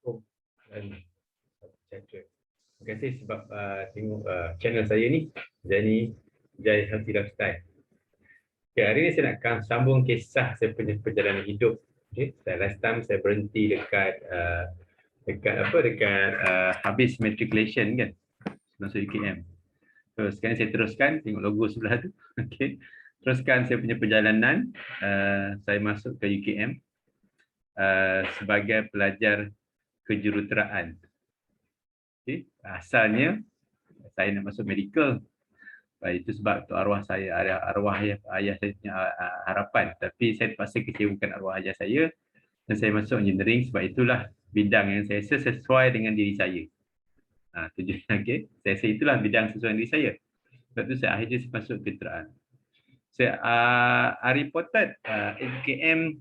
Oh, dan cakap. Terima kasih sebab tengok channel saya ni, Jani Jai Healthy Lifestyle. Okay, hari ni saya nak sambung kisah saya punya perjalanan hidup. Okay, last time saya berhenti dekat habis matriculation kan, masuk UKM. So sekarang saya teruskan, tengok logo sebelah tu. Okay, teruskan saya punya perjalanan. Saya masuk ke UKM sebagai pelajar kejuruteraan. Okay, asalnya saya nak masuk medical. Itu sebab tu arwah saya, arwah ayah saya punya harapan. Tapi saya terpaksa kecewakan arwah ayah saya dan saya masuk engineering sebab itulah bidang yang saya rasa sesuai dengan diri saya. Tujuan, okay. Saya rasa itulah bidang sesuai dengan diri saya. Sebab tu saya akhirnya masuk kejuruteraan. Saya reported UKM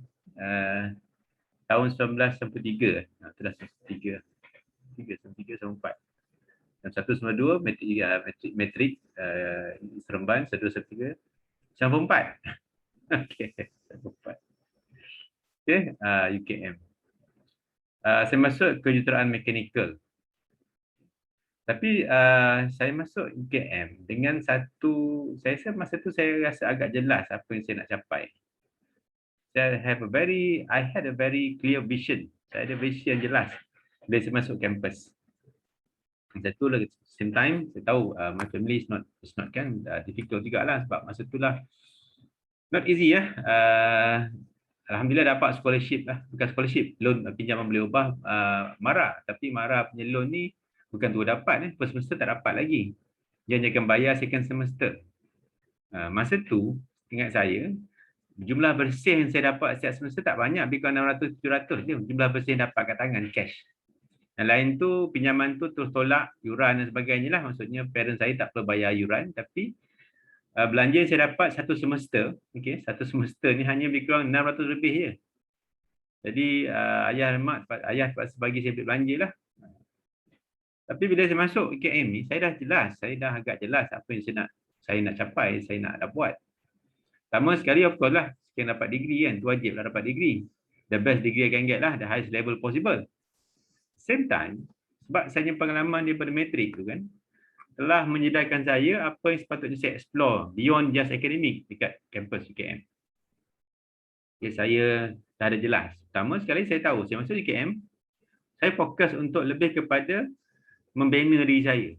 tahun 1993. Itulah 93, 94. Dan 192 matrik Seremban 1213 94. Okey, 94. Okey, UKM. Saya masuk kejuruteraan mechanical. Tapi saya masuk UKM dengan satu, saya rasa masa tu saya rasa agak jelas apa yang saya nak capai. I had a very clear vision. Saya ada vision jelas bila saya masuk kampus. Satu lagi, same time saya tahu my family is not kan difficult juga lah sebab masa tu lah not easy ya. Alhamdulillah dapat scholarship lah, bukan scholarship, loan pinjaman boleh ubah MARA, tapi MARA punya loan ni bukan tu dapat first semester tak dapat lagi. Dia akan bayar second semester. Masa tu ingat saya jumlah bersih yang saya dapat setiap semester tak banyak, lebih kurang 600-700 je jumlah bersih yang dapat kat tangan cash. Yang lain tu pinjaman tu terus tolak yuran dan sebagainya lah. Maksudnya parents saya tak perlu bayar yuran, tapi belanja yang saya dapat satu semester, okey, satu semester ni hanya lebih kurang 600 lebih je. Jadi ayah terpaksa bagi saya belanja lah. Tapi bila saya masuk UKM ni, saya dah jelas, saya dah agak jelas apa yang saya nak capai, saya nak buat. Pertama sekali of course lah, sekian dapat degree kan, tu wajib lah dapat degree. The best degree I can get lah, the highest level possible. Same time, sebab saya punya pengalaman daripada matrik tu kan, telah menyedarkan saya apa yang sepatutnya saya explore beyond just academic dekat kampus UKM. Okay, saya dah ada jelas. Pertama sekali saya tahu, saya masuk UKM, saya fokus untuk lebih kepada membina diri saya,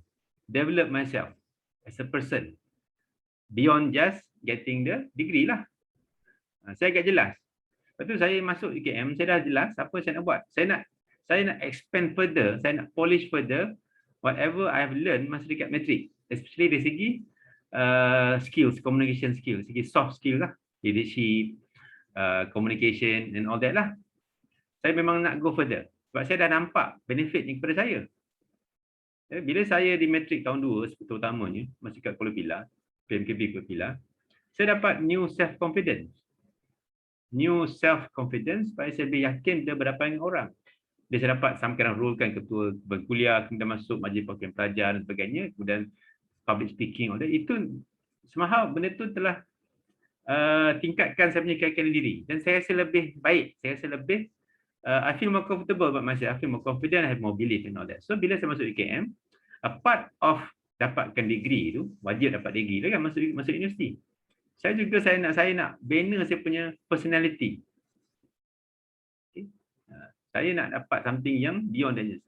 develop myself as a person, beyond just getting the degree lah. Saya agak jelas. Lepas tu saya masuk UKM, saya dah jelas apa saya nak buat. Saya nak expand further, saya nak polish further whatever I have learned masa dekat matrik, especially dari segi skills, communication skills, segi soft skill lah, leadership, communication and all that lah. Saya memang nak go further sebab saya dah nampak benefit yang kepada saya. Bila saya di matrik tahun 2 terutamanya, masih kat Kuala Pilah, PMKB Kuala Pilah, saya dapat new self confidence supaya saya lebih yakin bila berhadapan dengan orang. Bila saya dapat some kind of role kan, ketua berkuliah, kemudian masuk majlis perwakilan pelajar dan sebagainya, kemudian public speaking, all that, itu somehow benda tu telah tingkatkan saya punya keyakinan diri dan saya rasa lebih baik, saya rasa lebih I feel more comfortable about myself, I feel more confident, I have more belief in all that. So bila saya masuk UKM, a part of dapatkan degree tu, wajib dapat degree lah kan masuk universiti. Saya nak bina saya punya personality. Okay. Saya nak dapat something yang beyond that.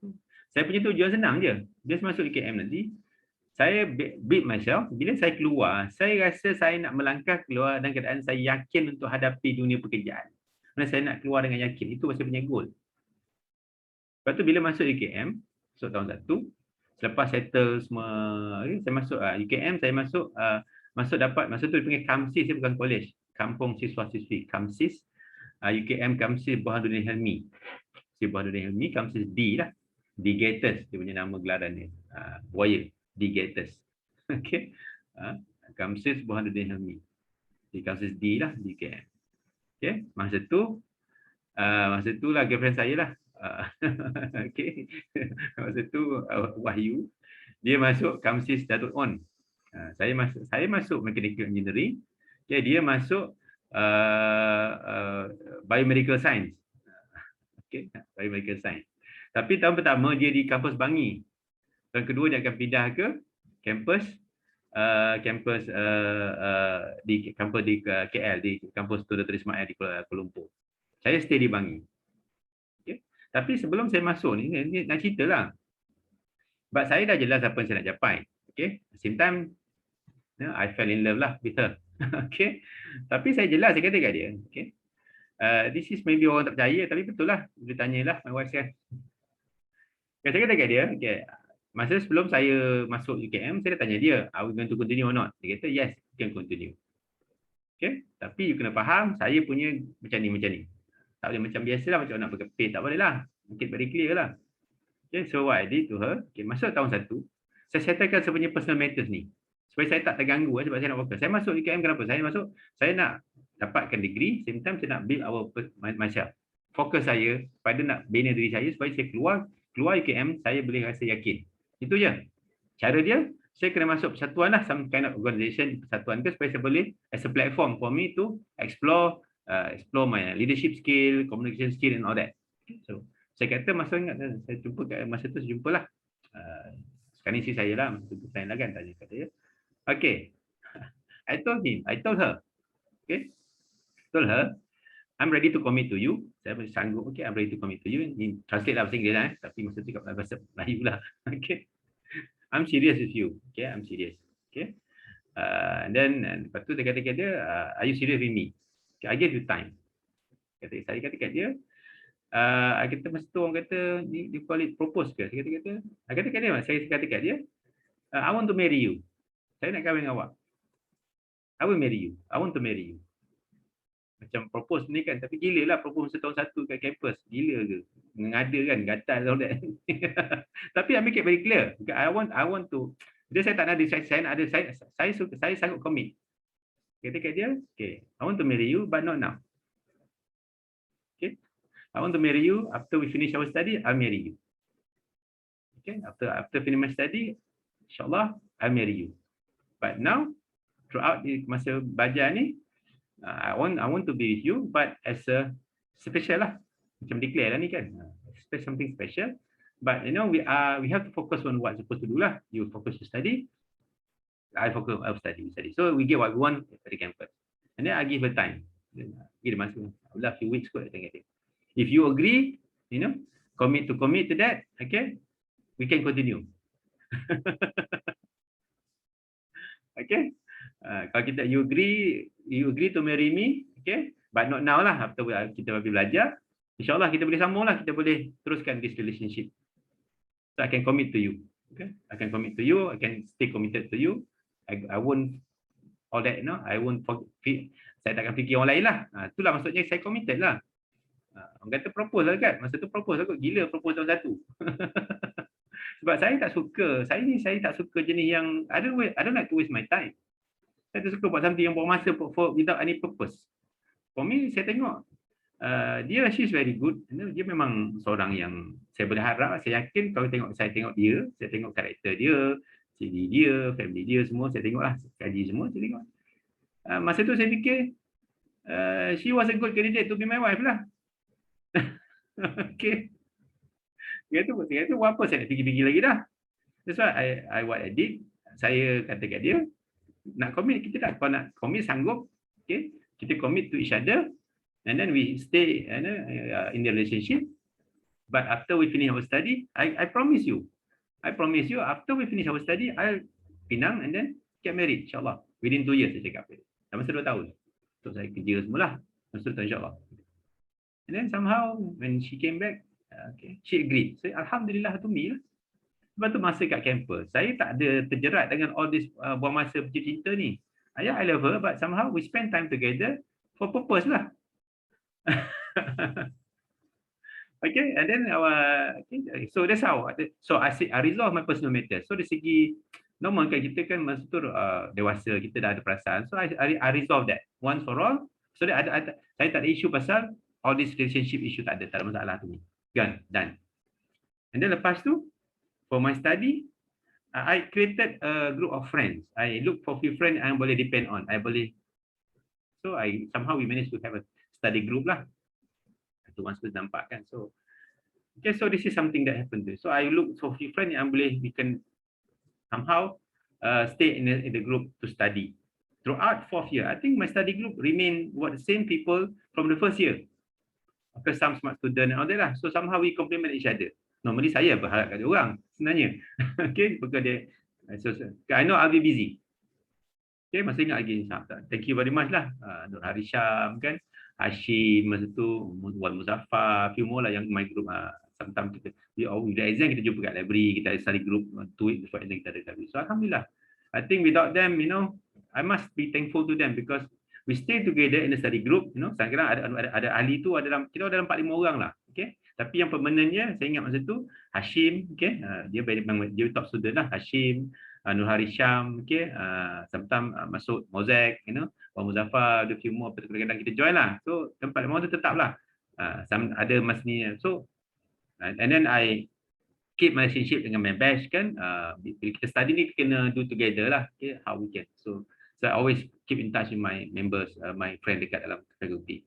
Saya punya tujuan senang je. Bila saya masuk UKM nanti, saya build myself. Bila saya keluar, saya rasa saya nak melangkah keluar dalam keadaan saya yakin untuk hadapi dunia pekerjaan. Mana saya nak keluar dengan yakin. Itu saya punya goal. Lepas tu bila masuk UKM, masuk tahun 1, selepas settle semua, saya masuk UKM, saya masuk dapat, masa tu dipanggil KAMSIS, dia bukan college, Kampung Siswa Siswi, KAMSIS, UKM KAMSIS Burhanuddin Helmi. Burhanuddin Helmi, KAMSIS D lah. D Gators, dia punya nama gelaran dia. Warrior, D Gators. Okay. KAMSIS Burhanuddin Helmi. Di KAMSIS D lah, di UKM. Okay. Masa tu lah girlfriend saya lah. Okay. Masa tu Wahyu, dia masuk KAMSIS Datuk On. Saya masuk mechanical engineering. Okay, dia masuk biomedical science. Okay, biomedical science. Tapi tahun pertama dia di kampus Bangi. Tahun kedua dia akan pindah ke kampus di kampus di KL, di kampus Tun Dr. Ismail di Kuala Lumpur. Saya stay di Bangi. Okay. Tapi sebelum saya masuk ni nak cerita lah. Sebab saya dah jelas apa yang saya nak capai. Okay. Same time, I fell in love lah with her. Okay. Tapi saya jelas, saya kata kat dia. Okay. This is maybe orang tak percaya, tapi betul lah. Dia tanyalah my wife kan. Saya kata kat dia, okay, masa sebelum saya masuk UKM, saya dah tanya dia, are we going to continue or not? Dia kata, yes, we can continue. Okay. Tapi you kena faham, saya punya macam ni. Tak boleh macam biasa lah, macam nak berkepit, tak boleh lah. Mungkin very clear lah. Okay, so what I did to her, okay, masuk tahun 1, saya settlekan saya punya personal matters ni. Supaya saya tak terganggu sebab saya nak fokus. Saya masuk UKM kenapa? Saya nak dapatkan degree, same time saya nak build myself. Fokus saya pada nak bina diri saya supaya saya keluar UKM, saya boleh rasa yakin. Itu je. Cara dia, saya kena masuk persatuan lah, some kind of organization, persatuan ke supaya saya boleh as a platform for me to explore my leadership skill, communication skill and all that. So, saya kata masa ingat saya jumpa masa tu saya jumpalah. Sekarang ni saya lah, masa tu saya lah kan tanya kata dia. Okay. I told her. Okay. Told her, I'm ready to commit to you. Saya boleh sanggup, okay, I'm ready to commit to you. Ini translate lah bahasa Inggeris lah, tapi masa tu kat bahasa Melayu lah. Okay. I'm serious with you. Okay, I'm serious. Okay. And then lepas tu dia kata kat dia, are you serious with me? Okay, I give you time. Saya kata kat dia, I kata masa tu orang kata, dia call it propose ke? Saya kata kat dia, I want to marry you. Saya nak kahwin dengan awak. I will marry you. I want to marry you. Macam propose ni kan, tapi gila lah propose tahun 1 kat kampus. Gila ke? Mengada kan, gatal all that. Tapi I make it very clear. I want to, dia saya tak ada, saya sanggup commit. Kata kat dia, okay, I want to marry you but not now. Okay. I want to marry you after we finish our study, I'll marry you. Okay, after finish my study, insyaAllah, I'll marry you. But now, throughout di masa belajar ni, I want to be with you, but as a special lah, macam declare lah ni kan, something special. But you know, we have to focus on what supposed to do lah. You focus to study, I focus on study. So we get what we want at the campus, and then I give her time. Give masa, a few weeks kot. If you agree, you know, commit to that, okay, we can continue. Okay. Kalau you agree to marry me, okay, but not now lah, after kita belajar, insyaAllah kita boleh sambung lah, kita boleh teruskan this relationship. So I can commit to you, okay, I can commit to you, I can stay committed to you, I won't all that, you know, I won't forget, saya takkan fikir orang lain lah. Itulah maksudnya saya committed lah. Orang kata propose lah kan, masa tu propose lah kot, gila propose tahun 1. Sebab saya tak suka, saya tak suka jenis yang, I don't like to waste my time. Saya tak suka buat something yang buang masa for without any purpose. For me, saya tengok, she's very good. Dia memang seorang yang saya boleh harap, saya yakin kalau saya tengok dia, saya tengok karakter dia, CV dia, family dia semua, saya tengoklah, kaji semua, saya tengok. Masa tu saya fikir, she was a good candidate to be my wife lah. Okay. Dia tu buat apa saya nak fikir-fikir lagi dah. That's why what I did, saya kata kat dia, nak commit kita tak, kalau nak commit sanggup, okay, kita commit to each other, and then we stay in the relationship. But after we finish our study, I promise you after we finish our study, I'll pinang and then get married, insyaAllah. Within 2 years saya cakap. Dah masa 2 tahun. Untuk saya kerja semualah. Masa 2 tahun insyaAllah. And then somehow when she came back, okay, she agreed. So alhamdulillah to me lah. Sebab tu masa kat kampus, saya tak ada terjerat dengan all this buang masa cinta ni. I love her, but somehow we spend time together for purpose lah. Okay, and then so that's how. So I resolve my personal matter. So dari segi normal kan, kita kan masa tu dewasa, kita dah ada perasaan. So I resolve that once for all. So saya tak ada isu pasal all this relationship issue, tak ada masalah tu ni. Kan, done. And then lepas tu, for my study, I created a group of friends. I look for few friends yang boleh depend on. So somehow we managed to have a study group lah. Itu once kita nampak kan. So Okay, so this is something that happened to. So I look for few friends yang boleh we can somehow stay in the group to study. Throughout 4th year, I think my study group remain what the same people from the 1st year. Because some smart student and all that lah. So somehow we complement each other. Normally saya berharap kat orang sebenarnya. Okay, because they, I know I'll be busy. Okay, masih ingat lagi. Thank you very much lah. Nur Harisham kan, Hashim masa tu, Wan Muzaffar, few more lah yang my group. Sometimes kita, with the exam kita jumpa kat library, kita ada study group 2 weeks before exam kita ada library. So alhamdulillah. I think without them, I must be thankful to them because we stay together in the study group. Sekarang ada ahli tu kita ada dalam 4-5 orang lah. Okay. Tapi yang permanentnya saya ingat masa tu Hashim, okay, dia top student lah, Hashim, Nur Harisham, okay, sometimes Masud Mozek, Wan Muzaffar, ada few more kadang-kadang kita join lah. So tempat 5 orang tu tetap lah. Ada mas ni. So and then I keep my relationship dengan my batch kan. Bila kita study ni kita kena do together lah, okay, how we can. So I always keep in touch with my members, my friend dekat dalam faculty.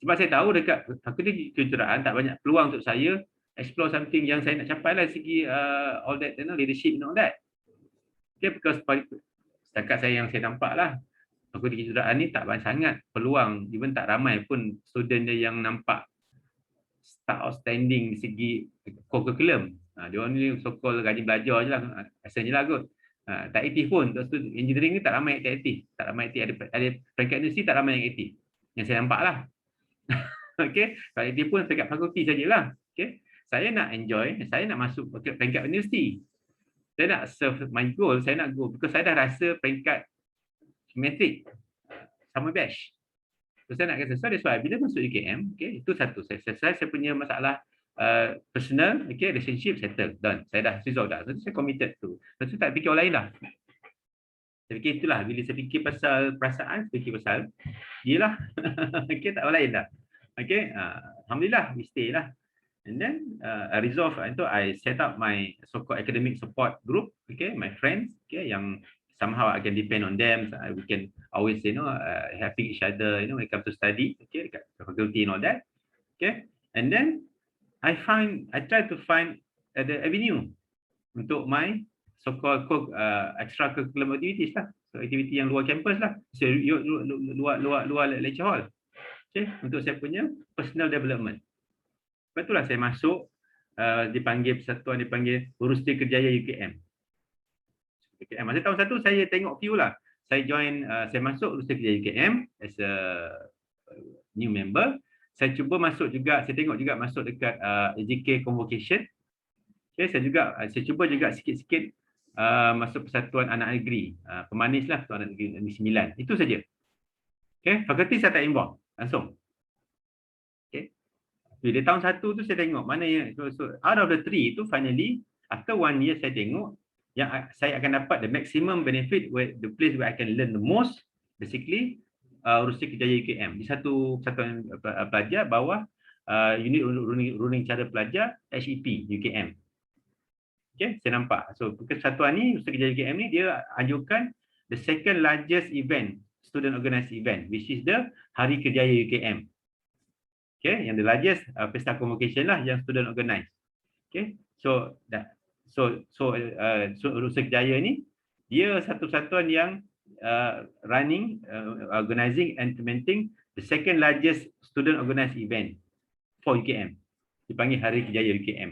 Sebab saya tahu dekat fakulti kejuruteraan tak banyak peluang untuk saya explore something yang saya nak capai lah segi all that, leadership and all that. Okay, because setakat saya yang saya nampak lah, fakulti kejuruteraan ni tak banyak sangat peluang, even tak ramai pun student dia yang nampak start outstanding segi curriculum. Dia orang ni so-called rajin belajar je lah, asalnya lah kot. Tak aktif pun, engineering ni tak ramai aktif. Tak ramai aktif, ada peringkat universiti tak ramai yang aktif. Yang saya nampak lah. Okay, kalau aktif pun peringkat fakulti sajalah. Okay, saya nak enjoy, saya nak masuk peringkat universiti. Saya nak serve my goal, saya nak go because saya dah rasa peringkat metric sama batch. So saya nak kata, so that's why bila masuk UKM, okay, itu satu. Saya punya masalah personal, okay, relationship settle, done. Saya dah resolve dah. So saya committed tu. So saya tak fikir orang lain lah. Saya fikir itulah, bila saya fikir pasal perasaan, saya fikir pasal dia lah. Okay, tak orang lain dah. Okay, alhamdulillah, we stay lah. And then I resolve, so I set up my so-called academic support group, okay, my friends, okay, yang somehow I can depend on them. So we can always, helping each other, when it comes to study, okay, dekat faculty and all that, okay. And then I try to find the avenue untuk my so-called extracurricular activities lah. So aktiviti yang luar kampus lah. So luar lecture hall. Okay, untuk saya punya personal development. Lepas itulah saya masuk dipanggil persatuan, dipanggil Urusti Kerjaya UKM. Masa tahun 1 saya tengok view lah. Saya join, saya masuk Urusti Kerjaya UKM as a new member. Saya cuba masuk juga, saya tengok juga masuk dekat AJK Convocation. Okay, saya cuba juga sikit-sikit masuk Persatuan Anak Negeri. Pemanis lah Persatuan Anak Negeri 9. Itu saja. Okay, fakulti saya tak involve langsung. Okay. Di tahun 1 tu saya tengok mana yang so out of the 3 itu finally after 1 year saya tengok yang saya akan dapat the maximum benefit where the place where I can learn the most basically Urusi Kerjaya UKM. Di satu persatuan pelajar bawah unit running cara pelajar HEP UKM. Okay, saya nampak. So persatuan ni Urusi Kerjaya UKM ni dia anjurkan the second largest event, student organized event, which is the Hari Kerjaya UKM. Okay, yang the largest pesta convocation lah yang student organize. Okay, so Urusi Kerjaya ni dia satu persatuan yang running, organizing and implementing the second largest student organized event for UKM. Dipanggil Hari Kerjaya UKM.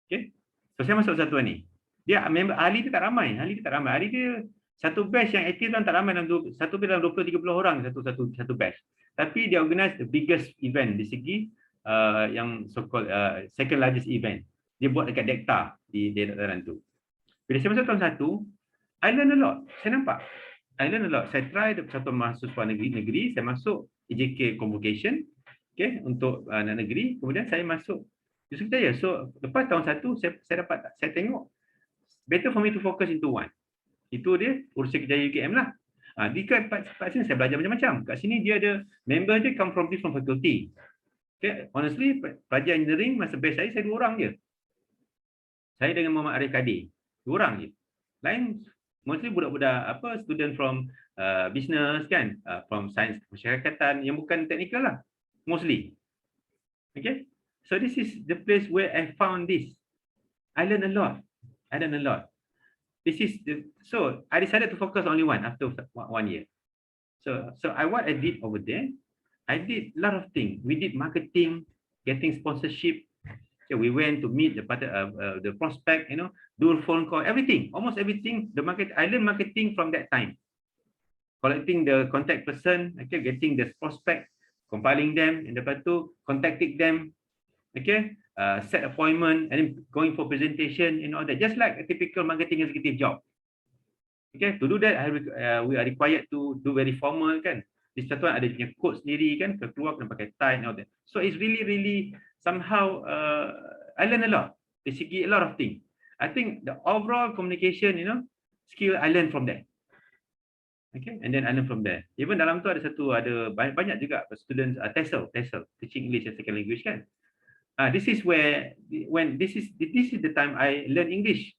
Okay, so saya masuk persatuan ni. Dia member ahli dia tak ramai. Ahli dia satu batch yang aktif tak ramai, satu batch dalam 20-30 orang satu batch. Tapi dia organize the biggest event di segi yang so-called second largest event. Dia buat dekat Dekta di dataran tu. Bila saya masuk tahun 1, I learn a lot. Saya nampak. I learn a lot. Saya try Persatuan Mahasiswa Negeri, saya masuk AJK Convocation, okay, untuk anak negeri. Kemudian saya masuk Urusi Kerjaya. So lepas tahun 1 saya tengok better for me to focus into one. Itu dia Urusi Kerjaya UKM lah. Di kat sini saya belajar macam-macam. Kat sini dia ada member dia come from different faculty. Okay, honestly pelajar engineering masa batch saya 2 orang je. Saya dengan Muhammad Arif Kadir, 2 orang je. Lain mostly budak-budak student from business kan, from science masyarakatan yang bukan teknikal lah mostly. Okay, So this is the place where I found this. I learned a lot. This is so I decided to focus only one after 1 year. So what I did over there, I did a lot of things. We did marketing, getting sponsorship. So we went to meet the prospect, do phone call, everything, almost everything. I learned marketing from that time. Collecting the contact person, okay, getting the prospect, compiling them, and lepas tu contacting them, okay, set appointment, and then going for presentation and all that, just like a typical marketing executive job. Okay, to do that, we are required to do very formal kan. Di satu ada punya code sendiri kan, keluar kena pakai tie and all that. So it's really somehow I learn a lot. Basically a lot of things. I think the overall communication, skill I learn from that. Okay, and then I learn from there. Even dalam tu ada banyak juga students TESOL, teaching English as second language kan. This is where this is the time I learn English.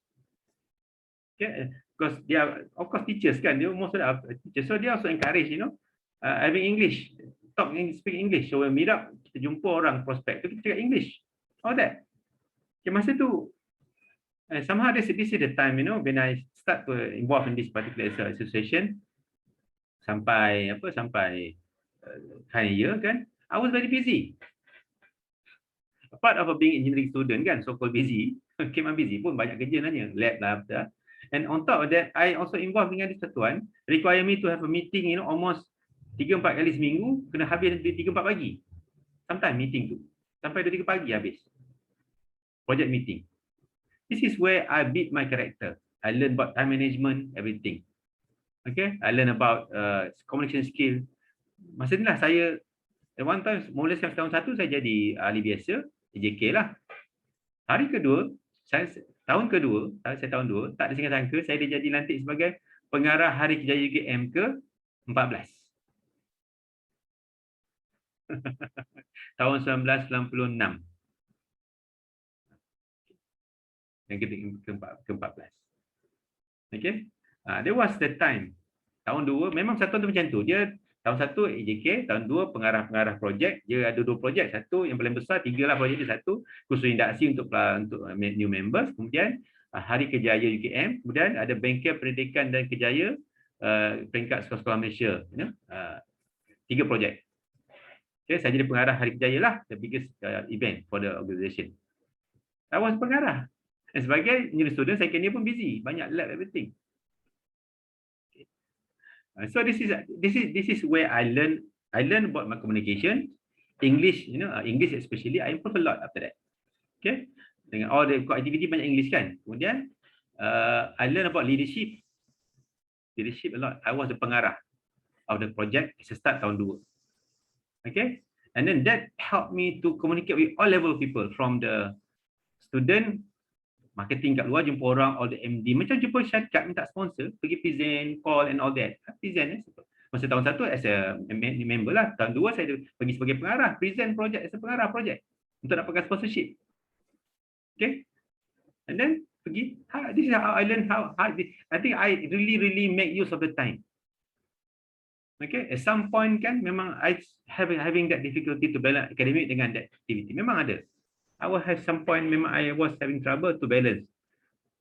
Okay, because they are of course teachers kan, they most of them are teachers, so they also encourage having English, speak English. So when meet up, kita jumpa orang prospect tu, kita cakap English, all that. Okay, masa tu somehow this is the time when I start to involve in this particular association sampai kind of year kan. I was very busy. Apart of being engineering student kan, so called busy, okay, busy pun banyak kerja nanya, lab lah apa. And on top of that, I also involved dengan this satuan, require me to have a meeting, almost 3-4 kali seminggu, kena habis 3-4 pagi. Sometimes meeting tu, sampai 2-3 pagi habis. Project meeting. This is where I build my character. I learn about time management, everything. Okay, I learn about communication skill. Masa inilah saya, at one time, mula tahun 1, saya jadi ahli biasa, EJK lah. Hari kedua, tahun 2, tak ada sangka-sangka, saya jadi lantik sebagai pengarah Hari Kejayaan UKM ke-14. Tahun 1996. Yang ke-14. Okay. That was the time. Tahun 2, memang satu tu macam tu. Dia tahun 1 EJK, tahun 2 pengarah projek. Dia ada 2 projek. Satu yang paling besar, 3 lah projek dia. Satu kursus induksi untuk new members. Kemudian Hari Kejayaan UKM. Kemudian ada Bengkel Pendidikan dan Kejayaan peringkat sekolah-sekolah Malaysia. 3 projek. Okay, saya jadi pengarah Hari Kejayaan lah, the biggest event for the organisation. I was pengarah. Dan sebagai new student, second year pun busy, banyak lab everything. Okay. So this is where I learn about my communication, English, English especially. I improve a lot after that. Okay, dengan all the activity banyak English kan. Kemudian I learn about leadership a lot. I was the pengarah of the project. It's a start tahun 2. Okay, and then that helped me to communicate with all level of people, from the student, marketing kat luar, jumpa orang, all the MD, macam jumpa syarikat minta sponsor, pergi present, call and all that. Present masa tahun 1 as a member lah. Tahun 2 saya pergi sebagai pengarah, present project as a pengarah project untuk dapatkan sponsorship. Okay, and then pergi. This is how I learn I think I really make use of the time. Okay, at some point kan, memang I having that difficulty to balance academic dengan that activity. Memang ada. I will have some point, memang I was having trouble to balance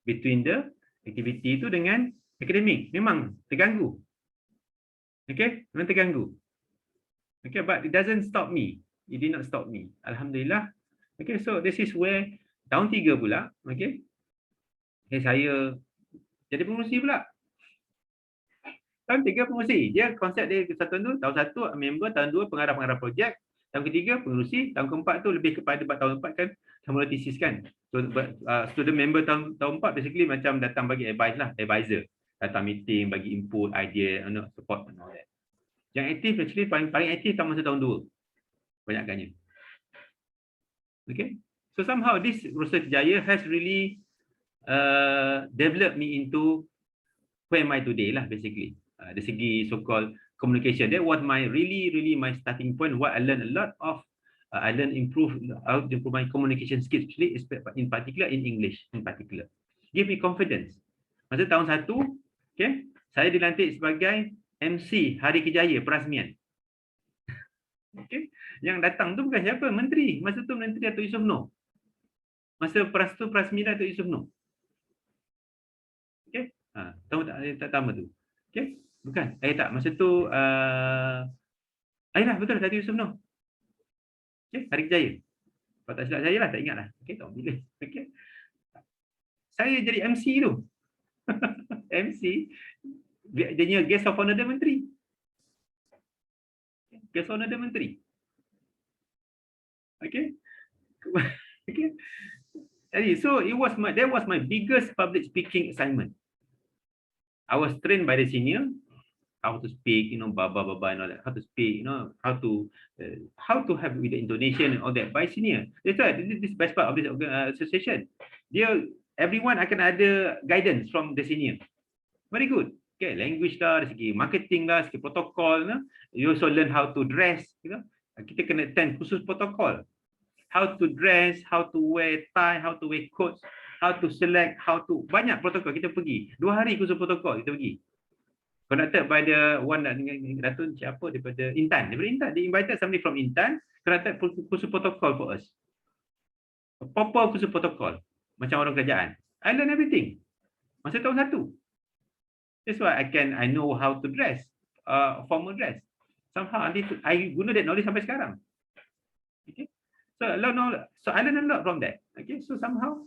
between the activity itu dengan academic. Memang terganggu. Okay, memang terganggu. Okay, but it doesn't stop me. It did not stop me. Alhamdulillah. Okay, so this is where tahun 3 pula. Okay, saya jadi pengurusi pula. Tahun 3 pengurusi. Dia konsep dia tahun 1 member, tahun 2 pengarah projek, tahun ketiga pengurusi, tahun keempat tu lebih kepada tahun 4 kan sama tesis kan. So student member tahun 4 basically macam datang bagi advice lah, advisor. Datang meeting, bagi input, idea, support and all that. Yang aktif actually paling aktif masa tahun 2. Banyakkannya. Okay. So somehow this Rosal Kejaya has really developed me into who am I today lah basically. Dari segi so-called communication, that was my really my starting point. What I learned a lot of, I learned improve my communication skills, actually, in particular in English, in particular. Give me confidence. Masa tahun 1, okay, saya dilantik sebagai MC Hari Kejayaan perasmian. Okay, Yang datang tu bukan siapa? Menteri. Masa tu Menteri Datuk Yusof Noh. Masa Prasmina Datuk Yusof Noh. Okey. Tahu tak nama tu? Okey. Bukan. Tak. Masa tu dah betul Datuk Yusof Noh. Okey, Hari Kejaya. Kalau tak silap saya lah, tak ingat lah. Okey, tak bila. Okey. Saya jadi MC tu. MC. Dia guest of honor dia menteri. Guest of honor dia menteri. Okey. Okey. Jadi, so that was my biggest public speaking assignment. I was trained by the senior how to speak, blah blah blah and all that. How to speak, how to have with the intonation and all that by senior. That's why this best part of this association. Everyone akan ada guidance from the senior. Very good. Okay, language lah, dari segi marketing lah, segi protokol. You also learn how to dress. Kita kena attend khusus protokol. How to dress, how to wear tie, how to wear coats, how to select, banyak protokol kita pergi. 2 hari khusus protokol kita pergi. Conducted by the one Datuk siapa daripada Intan. Daripada Intan, they invited somebody from Intan, conducted khusus protokol for us. Proper khusus protokol. Macam orang kerajaan. I learn everything. Masa tahun 1. That's why I know how to dress, formal dress. Somehow I guna that knowledge sampai sekarang. Okay. So I learn a lot from that. Okay, so somehow,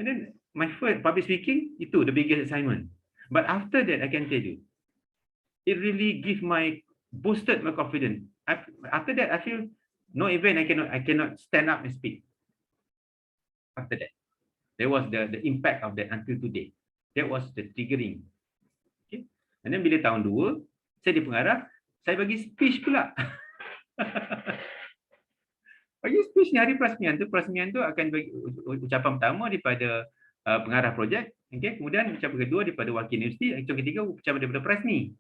and then my first public speaking, itu the biggest assignment. But after that, I can tell you, it really boosted my confidence. After that, I feel no event I cannot stand up and speak. After that, there was the impact of that until today. That was the triggering. Okay, and then bila tahun 2, saya di pengarah, saya bagi speech pula. Bagi speech ni hari perasmian tu akan bagi ucapan pertama daripada pengarah projek, okey, kemudian ucapan kedua daripada wakil universiti, ucapan ketiga ucapan daripada Prasmi.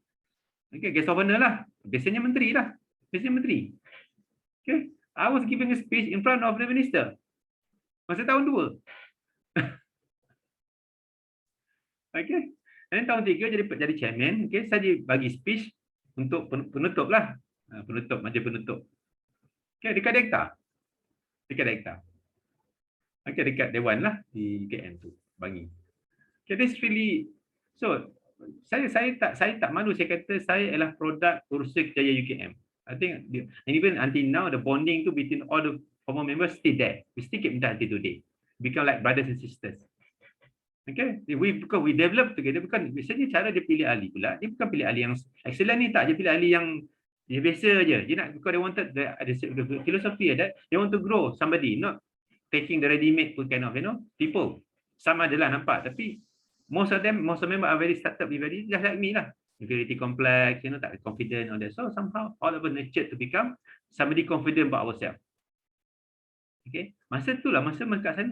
Okey, guest of honor lah. Biasanya menteri lah. Okey, I was giving a speech in front of the minister. Masa tahun 2. Okey. Dan tahun 3 jadi chairman, okey, saya bagi speech untuk penutup lah. Majlis penutup. Okey, dekat Dekta. Okay, dekat Dewan lah di KM tu, Bangi. Okay, this really, so saya tak malu, saya kata saya adalah produk urusan Kerjaya UKM. I think, and even until now, the bonding tu between all the former members still there. We still keep in touch until today. Become like brothers and sisters. Okay, because we develop together, bukan biasanya cara dia pilih ahli pula, dia bukan pilih ahli yang excellent ni, tak, dia pilih ahli yang dia biasa je. Dia nak, because they wanted the philosophy that they want to grow somebody, not taking the ready-made kind of, people. Sama adalah nampak, tapi most of them are very startup, very just like me lah. Inferiority complex, tak confident on that. So somehow all of us nurtured to become somebody confident about ourselves. Okay, masa tu lah, masa saya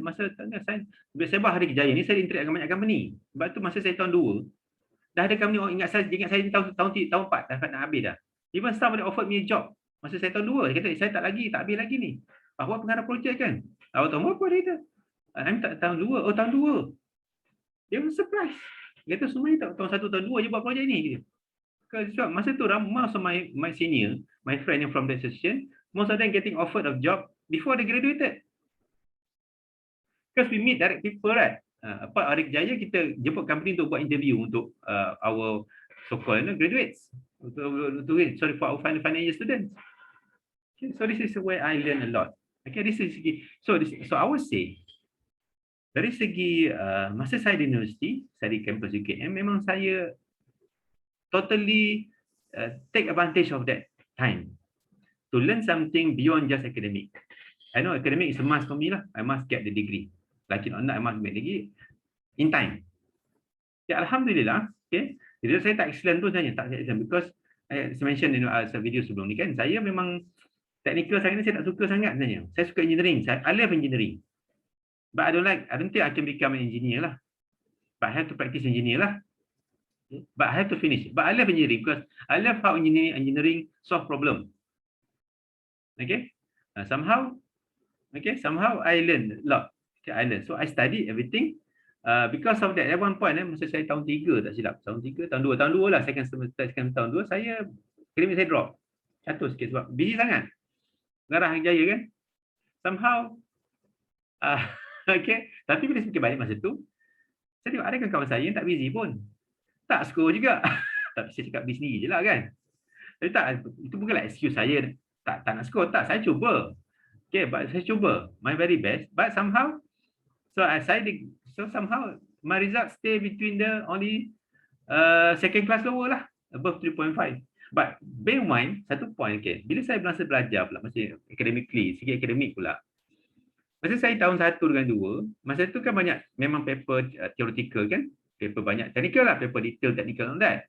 sebab Hari Kejaya ni saya interact dengan banyak company. Sebab tu masa saya tahun 2, dah ada company orang ingat saya tahun 4 dah nak habis dah. Even somebody offered me a job masa saya tahun 2, dia kata saya tak habis lagi ni. Awak pengarah projek kan? Awak tahu apa dia? I'm tak tahun 2. Oh, tahun 2. Dia pun surprise. Dia kata semua ni tahun 1, tahun 2 je buat projek ni. Sebab masa tu most of my senior, my friend yang from that association, most of them getting offered a job before they graduated. Because we meet direct people, right? Apa Hari Kejaya kita jemput company untuk buat interview untuk our so-called graduates. For our final year students. Okay, so this is where I learn a lot. Okay, so I would say dari segi masa saya di universiti, saya di kampus UKM, memang saya totally take advantage of that time to learn something beyond just academic. I know academic is a must for me lah. I must get the degree. Like it or not, I must get the degree in time. Ya, alhamdulillah. Okay, jadi saya tak excellent tu sebenarnya, tak excellent because I mentioned in video sebelum ni kan, saya memang technical saya ni saya tak suka sangat sebenarnya. Saya suka engineering. I love engineering. But I don't think I can become an engineer lah. But I have to practice engineer lah. But I have to finish. But I love engineering because I love how engineering solve problem. Okay, somehow I learn a lot. Okay, I learn. So I study everything. Because of that, at one point, masa saya tahun 3 tak silap, tahun 2 lah, second semester tahun 2, saya academic saya drop. Jatuh sikit sebab busy sangat. Garah Jaya kan. Somehow, okay. Tapi bila saya fikir balik masa tu, saya tengok ada kan kawan saya yang tak busy pun. Tak skor juga. Tapi saya cakap busy sendiri je lah kan. Tapi tak, itu bukanlah excuse saya tak nak skor. Tak, saya cuba. Okay, but saya cuba my very best. But somehow, so somehow my result stay between the only second class lower lah, above 3.5. But bear in mind, satu point, okay, bila saya masa belajar pula, masih academically, segi akademik pula, masa saya tahun 1 dengan 2, masa tu kan banyak memang paper theoretical kan, paper banyak technical lah, paper detail technical on that.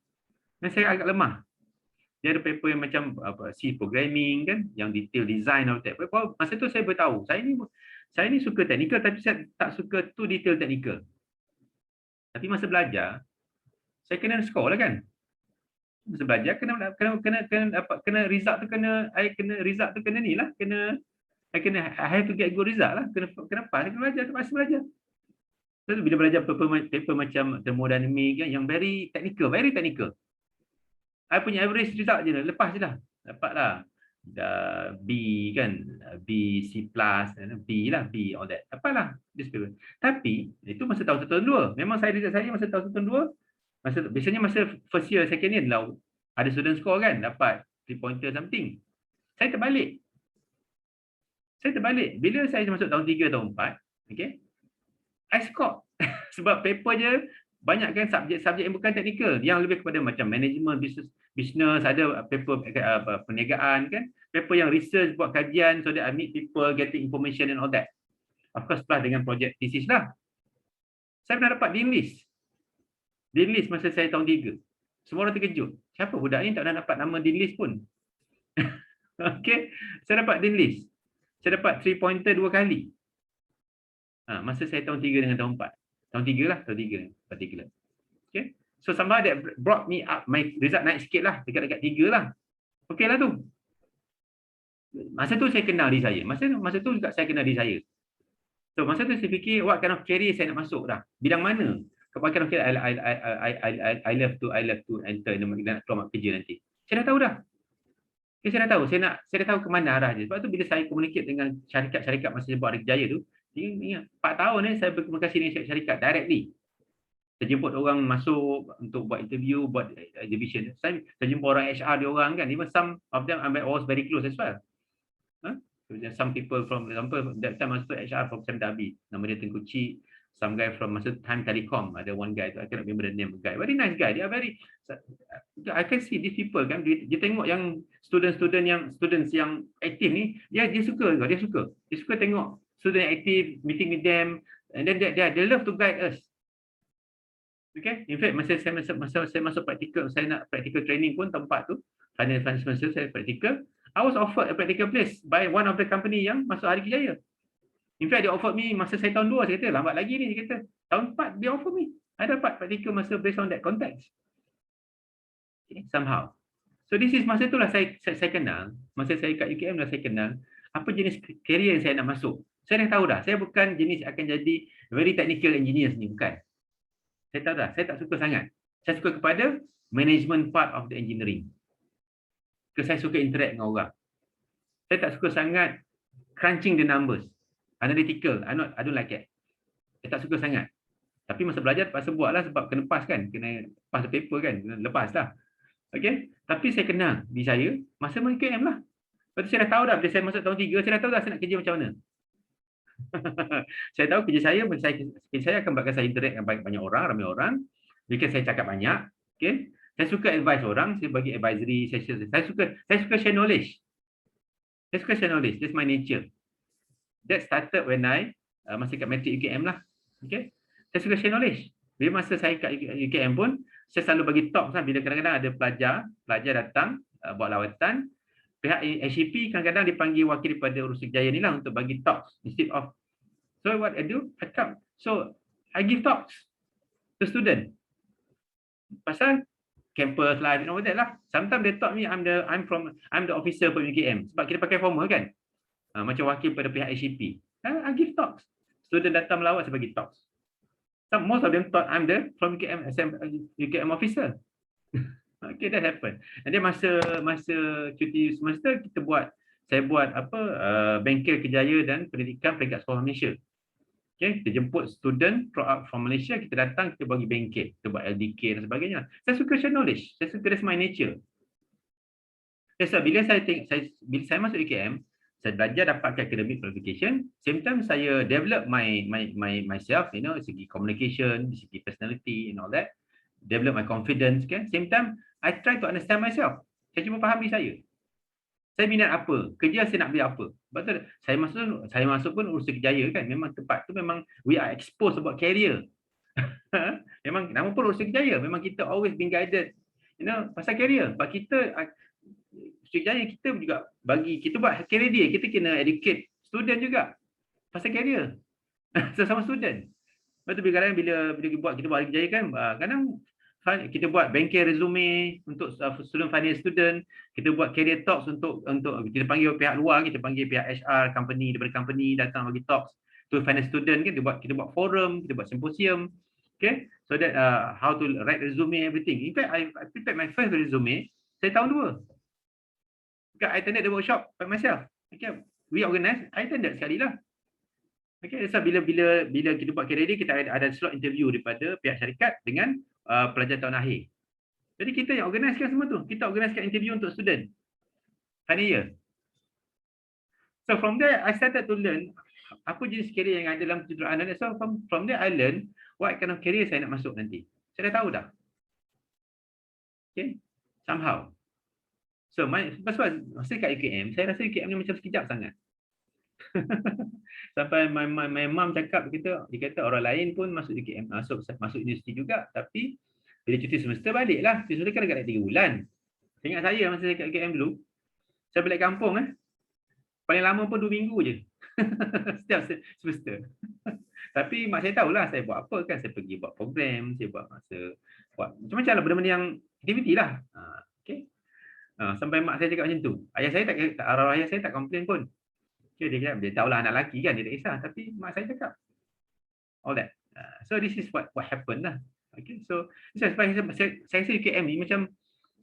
Dan saya agak lemah. Dia ada paper yang macam C programming kan, yang detail design of that. Masa tu saya beritahu, saya ni suka technical tapi saya tak suka too detail technical. Tapi masa belajar, saya kena score lah kan. Masa belajar kena result tu kena ni lah, I have to get good result lah, kena pass, kena belajar, terpaksa belajar. So, bila belajar paper macam thermodynamic yang very technical, I punya average result je lah, lepas je lah, dapatlah B kan, B C+, B lah, B all that, dapatlah this paper. Tapi itu masa tahun 1 2, memang result saya masa tahun 1 2, biasanya masa first year second year lah ada student score kan, dapat 3 pointer something. Saya terbalik bila saya masuk tahun 3 tahun 4, okay, I score sebab paper je banyak kan subjek-subjek yang bukan teknikal, yang lebih kepada macam management, business, ada paper perniagaan kan, paper yang research, buat kajian, so that I meet people, getting information and all that. Of course plus dengan project thesis lah. Saya pernah dapat dean list masa saya tahun 3. Semua orang terkejut. Siapa budak ni tak pernah dapat nama dean list pun. Okay, saya dapat dean list. Saya dapat 3 pointer 2 kali. Masa saya tahun 3 dengan tahun 4. Tahun 3 lah, tahun 3 particular. Okay. So somehow that brought me up, my result naik sikit lah, dekat-dekat 3 lah. Okay lah tu. Masa tu saya kenal diri saya. Masa tu juga saya kenal diri saya. So masa tu saya fikir, what kind of career saya nak masuk dah. Bidang mana? What kind of career I love to enter, nak keluar kerja nanti. Saya dah tahu dah. Okay, saya dah tahu ke mana arah dia. Sebab tu bila saya communicate dengan syarikat masa buat Hari Jaya tu, ingat 4 tahun saya berkomunikasi dengan syarikat directly. Saya jemput orang masuk untuk buat interview, buat exhibition. Saya jumpa orang HR dia orang kan. Even some of them I was very close as well. Some people from example that time masuk HR from Semdabi, nama dia Tengku Cik. Some guy from masa Time Telecom, ada one guy tu, I cannot remember the name of the guy. Very nice guy. They are very, I can see these people kan, dia tengok yang students yang aktif ni, dia suka tengok student yang aktif, meeting with them, and then they love to guide us. Okay, in fact masa saya masuk practical, saya nak practical training pun tempat tu, final semester saya practical, I was offered a practical place by one of the company yang masuk Hari Jaya. In fact, dia offer me masa saya tahun 2, saya kata, lambat lagi ni, dia kata, tahun 4 dia offer me. I dapat practical masa based on that context. Okay, somehow. So this is masa itulah saya kenal, masa saya kat UKM lah saya kenal, apa jenis career yang saya nak masuk. Saya dah tahu dah, saya bukan jenis akan jadi very technical engineer ni, bukan. Saya tahu dah, saya tak suka sangat. Saya suka kepada management part of the engineering. Saya suka interact dengan orang. Saya tak suka sangat crunching the numbers. Analytical, I don't like it. Saya tak suka sangat. Tapi masa belajar terpaksa buat lah sebab kena pass kan. Kena pass the paper kan. Kena lepas lah. Okay. Tapi saya kenal di saya masa UKM lah. Lepas tu saya dah tahu dah. Bila saya masuk tahun 3, saya dah tahu dah saya nak kerja macam mana. Saya tahu kerja saya akan buatkan saya interact dengan banyak orang, ramai orang. Because saya cakap banyak. Okay. Saya suka advise orang. Saya bagi advisory session. Saya suka share knowledge. That's my nature. That started when I masih kat Matric UKM lah. Okay. Saya suka share knowledge. Bila masa saya kat UKM pun, saya selalu bagi talk lah. Bila kadang-kadang ada pelajar datang buat lawatan, pihak HCP kadang-kadang dipanggil wakil daripada Urus Jaya ni lah untuk bagi talks instead of. So what I do, I come. So I give talks to student. Pasal campus life and all that lah. Sometimes they taught me I'm the officer for UKM. Sebab kita pakai formal kan. Macam wakil pada pihak HCP. I give talks. Student datang melawat, saya bagi talks. So most of them thought I'm the from UKM officer. Okay, that happened. And then masa cuti semester kita buat saya buat apa bengkel kerjaya dan pendidikan peringkat sekolah Malaysia. Okay, kita jemput student from Malaysia, kita datang, kita bagi bengkel, kita buat LDK dan sebagainya. Saya suka share knowledge, saya suka, that's my nature. So, bila saya masuk UKM, saya belajar dapatkan academic qualification, same time saya develop myself, segi communication, segi personality and all that, develop my confidence, kan. Same time I try to understand myself. Saya cuma faham diri saya. Saya minat apa, kerja saya nak beli apa. Betul. Saya masuk pun urusan kerjaya, kan. Memang tempat tu memang we are exposed about career. Memang nama pun urusan kerjaya, memang kita always been guided, pasal career. Sebab kita kerjaya kita juga bagi kita buat career dia, kita kena educate student juga pasal career. Sesama student. Betul, bila kita buat kerjaya, kan, kadang kita buat bengkel resume untuk student final student, kita buat career talks untuk kita panggil pihak luar, kita panggil pihak HR company, daripada company datang bagi talks to final student, kan. Kita buat forum, kita buat symposium, okay, so that how to write resume, everything. In fact, I prepared my first resume saya tahun 2. I attended the workshop by myself. Okay, we organize, I attended sekali lah. Okay, so bila kita buat career dia, kita ada slot interview daripada pihak syarikat dengan pelajar tahun akhir. Jadi kita yang organisekan semua tu. Kita organisekan interview untuk student final year. So from there I started to learn apa jenis career yang ada dalam kejuruteraan. So from there I learn what kind of career saya nak masuk nanti. Saya dah tahu dah. Okay, somehow. So pasal masa kat UKM, saya rasa UKM ni macam sekejap sangat. Sampai my mom cakap, dia kata orang lain pun masuk UKM, masuk universiti juga, tapi bila cuti semester baliklah. Cuti semester kan dekat 3 bulan. Saya ingat saya masa saya kat UKM dulu, saya balik kampung paling lama pun 2 minggu je. Setiap semester. Tapi mak saya tahulah saya buat apa, kan. Saya pergi buat program, saya buat macam-macam lah, benda-benda yang aktiviti lah. Okay. Sampai mak saya cakap macam tu. Arwah ayah saya tak komplain pun. Okay, dia tahulah anak lelaki, kan, dia tak kisah. Tapi mak saya cakap all that. So this is what happened lah. Okay, so saya rasa UKM ni macam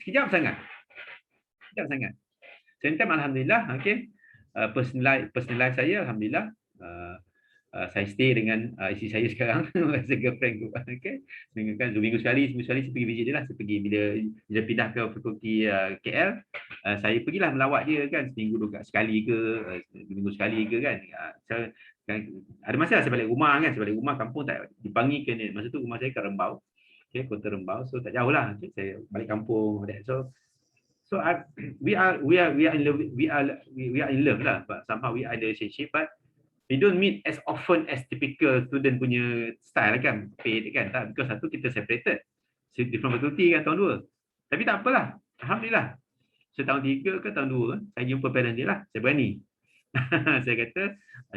sekejap sangat. Same time alhamdulillah, okay, personal life saya alhamdulillah, saya stay dengan isteri saya sekarang as a girlfriend, okay. Seminggu sekali saya pergi visit dia lah. Saya pergi bila pindah ke fakulti KL, saya pergilah melawat dia, kan, seminggu sekali ke, minggu sekali ke, kan. Ada masa saya balik rumah, kan. Saya balik rumah kampung tak dipanggil ke ni. Masa tu rumah saya kat Rembau, okay, Kota Rembau, so tak jauh lah, okay. Saya balik kampung, so we are in love lah, but somehow we are in a relationship, but we don't meet as often as typical student punya style, kan, paid, kan, tak, because satu kita separated, different faculty, kan, tahun 2. Tapi tak apalah, alhamdulillah. So tahun 3 ke tahun 2 saya jumpa parent dia lah, saya berani. Saya kata,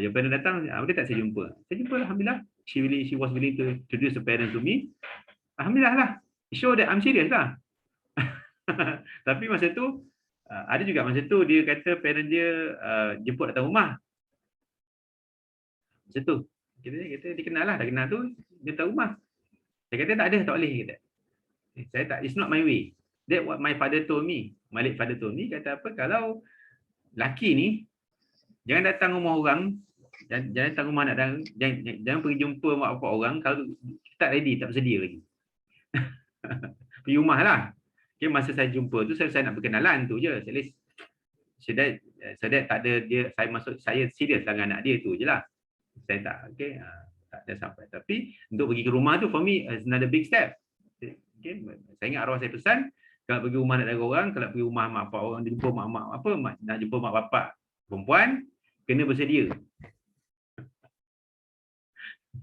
your parent datang, boleh tak saya jumpa? Saya jumpa, alhamdulillah. She was willing to introduce the parent to me. Alhamdulillah lah. Show that I'm serious lah. Tapi masa tu ada juga masa tu dia kata parent dia jemput datang rumah. Masa tu kita dia kenal lah, dah kenal tu dia datang rumah. Saya kata tak ada, tak boleh, kata. Saya tak, it's not my way. That what my father told me. My late father told me, kata apa, kalau laki ni jangan datang rumah orang, jangan datang rumah nak datang, jangan pergi jumpa mak bapak orang kalau tak ready, tak bersedia lagi. Pergi rumah lah. Okay, masa saya jumpa tu saya nak berkenalan tu je. Saya tak ada dia, saya serius dengan anak dia tu je lah. Saya tak, okay, tak ada sampai. Tapi untuk pergi ke rumah tu for me is another big step. Okay, saya ingat arwah saya pesan, kalau pergi rumah nak ada orang, kalau pergi rumah mak bapak orang, jumpa mak apa, nak jumpa mak bapak perempuan, kena bersedia.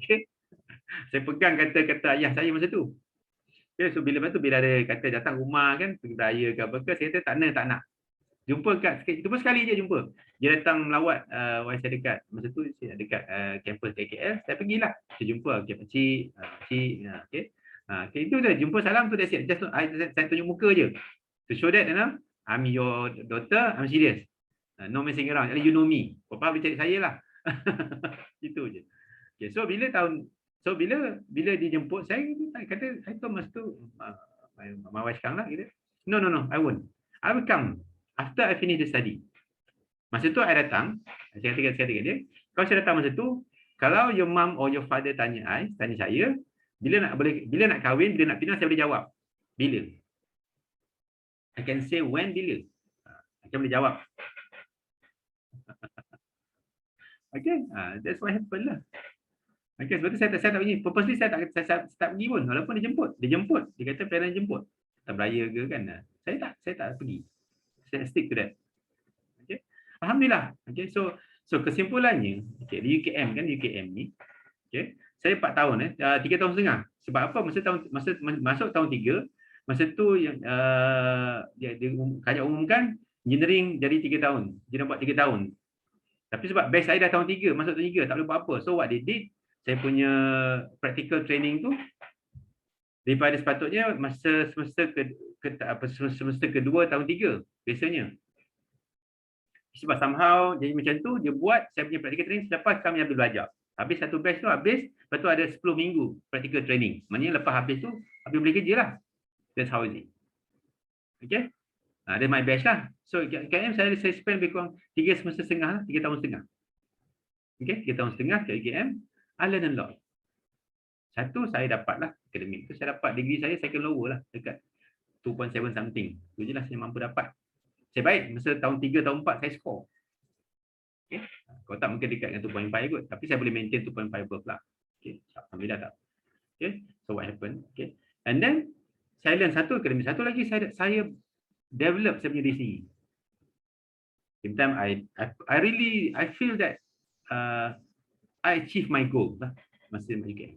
Okay. Saya pegang kata ayah saya masa tu. Okay, so bila ada kata datang rumah, kan, pergi beraya ke apa ke, saya kata tak nak. Jumpa sekali je jumpa. Dia datang melawat wife saya dekat. Masa tu saya dekat kampus KKL, saya pergilah. Saya jumpa, okay, pakcik, okay. Okay, itu je, jumpa salam tu, that's it. Just saya tunjuk muka je. To show that, I'm your daughter, I'm serious. No messing around. You know me. Papa boleh cari saya lah. Itu je. Okay, so bila dijemput, saya kata, saya tahu masa tu my wife sekarang lah, gitu. No, I won't. I will come after I finish the study. Masa tu I datang, saya kata kat dia, kalau saya datang masa tu, kalau your mum or your father tanya saya, bila nak kahwin, bila nak pindah, saya boleh jawab. Bila? I can say when, bila. Saya boleh jawab. Okay, that's what happened lah. Okay, sebab tu saya tak pergi. Purposely saya tak pergi pun. Walaupun dia jemput. Dia kata parent jemput. Tak beraya ke kan. Saya tak pergi. Saya stick to that. Okay. Alhamdulillah. Okay, so kesimpulannya, okay, di UKM kan, UKM ni, okay, saya 4 tahun 3 tahun setengah. Sebab apa? Masuk tahun 3, masa tu yang dia Kajak umumkan engineering jadi 3 tahun. Dia nak buat 3 tahun. Tapi sebab batch saya dah tahun 3, masuk tahun 3, tak boleh buat apa. So what they did, saya punya practical training tu daripada sepatutnya masa semester kedua tahun 3 biasanya. Sebab somehow jadi macam tu, dia buat saya punya practical training selepas kami habis belajar. Habis satu batch tu habis, lepas tu ada 10 minggu practical training. Maknanya lepas habis tu, habis boleh kerja lah. That's how it is. Okay? Ada my batch lah. So KM saya spend lebih kurang 3 semester setengah lah, 3 tahun setengah. Okay, 3 tahun setengah ke UKM, I learn a lot. Satu, saya dapat lah akademik tu, saya dapat degree saya second lower lah, dekat 2.7 something. Itu je lah saya mampu dapat. Saya baik, masa tahun 3, tahun 4 saya score. Okay. Kalau tak mungkin dekat dengan 2.5 kot, tapi saya boleh maintain 2.5 above lah. Okay. Alhamdulillah tak. Okay. So what happened? Okay. And then, saya learn satu akademik. Satu lagi, saya develop saya punya diri. Same time, I feel that I achieve my goal lah masa UKM.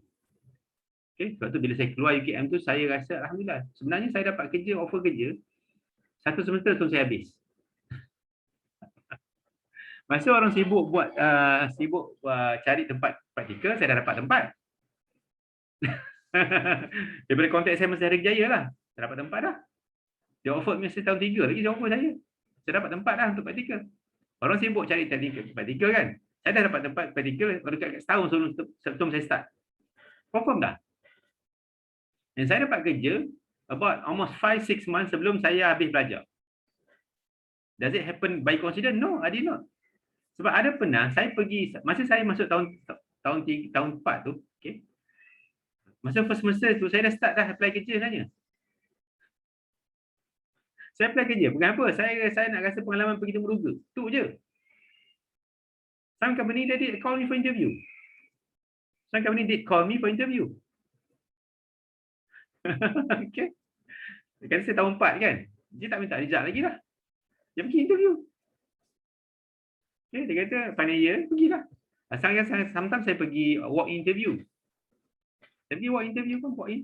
Okay, sebab tu bila saya keluar UKM tu, saya rasa alhamdulillah. Sebenarnya saya dapat kerja, offer kerja, satu semester tu saya habis. Masa orang sibuk cari tempat praktikal, saya dah dapat tempat. Daripada kontak saya masa Hari Jaya lah, saya dapat tempat dah. Dia offer masa tahun 3 lagi, dia offer saya. Saya dapat tempat dah untuk praktikal. Orang sibuk cari praktikal kan. Saya dah dapat tempat praktikal dekat setahun sebelum saya start. Confirm dah. Dan saya dapat kerja about almost 5-6 months sebelum saya habis belajar. Does it happen by coincidence? No, I did not. Sebab ada pernah saya pergi, masa saya masuk tahun 4 tu, okay. Masa first semester tu, saya dah start dah apply kerja sebenarnya. Saya apply kerja, bukan apa, saya nak rasa pengalaman pergi temu ruga. Tu je. Some company they did call me for interview. Some company did call me for interview. Okay. Kan saya tahun 4 kan. Dia tak minta result lagi lah. Dia pergi interview. Okay, dia kata final year, pergilah. Sometimes saya pergi walk interview. Saya pergi walk interview pun walk in.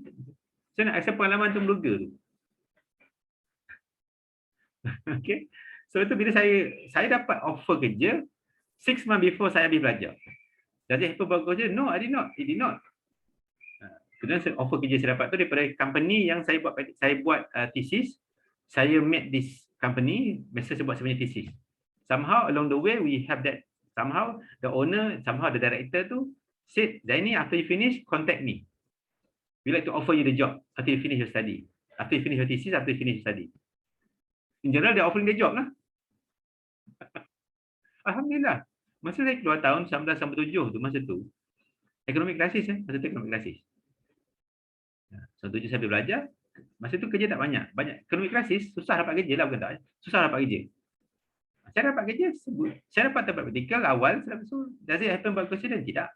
Saya nak rasa pengalaman tu meluga tu. Okay. So itu bila saya dapat offer kerja 6 months before saya habis belajar. Does it happen bagus je? No, I did not. It did not. Kemudian offer kerja saya dapat tu daripada company yang saya buat thesis. Saya met this company, masa saya buat sebenarnya thesis. Somehow along the way we have that. Somehow the owner, somehow the director tu said, Zaini, after you finish, contact me. We like to offer you the job after you finish your study. After you finish your thesis, after you finish your study. In general, they're offering the job lah. Alhamdulillah. Masa saya keluar tahun 1997 tu, masa tu, economic crisis masa tu economic crisis. 1997 saya belajar, masa tu kerja tak banyak. Economic crisis, susah dapat kerja lah, bukan tak. Susah dapat kerja. Saya dapat kerja, saya dapat tempat praktikal awal, so does it happen by coincidence? Tidak.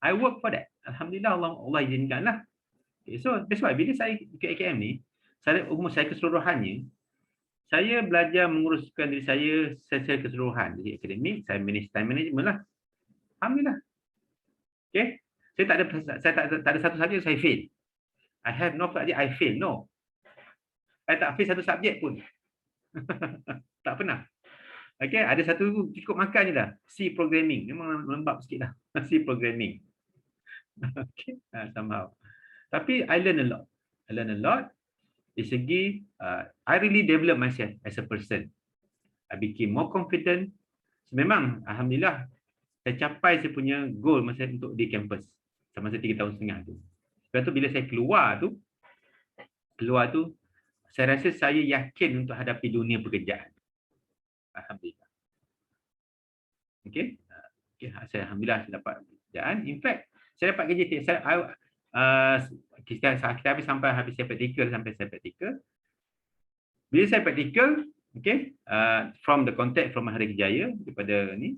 I work for that. Alhamdulillah, Allah izinkan lah. Okay, so that's why bila saya ke AKM ni, umur saya keseluruhannya, saya belajar menguruskan diri saya secara keseluruhan. Jadi akademik, saya manage time management lah. Alhamdulillah. Okay. Saya tak ada satu subjek saya fail. I have no subject I fail. No. Saya tak fail satu subjek pun. Tak pernah. Okay, ada satu cukup makan je dah. C programming. Memang lembab sikit lah. C programming. Okay, somehow. Tapi I learn a lot. Di segi, I really develop myself as a person. I became more confident. Memang, alhamdulillah, saya capai saya punya goal masa untuk di kampus. Masa 3 tahun setengah tu. Lepas tu bila saya keluar tu, saya rasa saya yakin untuk hadapi dunia pekerjaan. Alhamdulillah. Okey. Okey, alhamdulillah saya dapat pekerjaan. In fact, saya dapat kerja kita habis saya praktikal sampai saya praktikal. Bila saya praktikal, okey, from the contact from Hari Kejaya daripada ni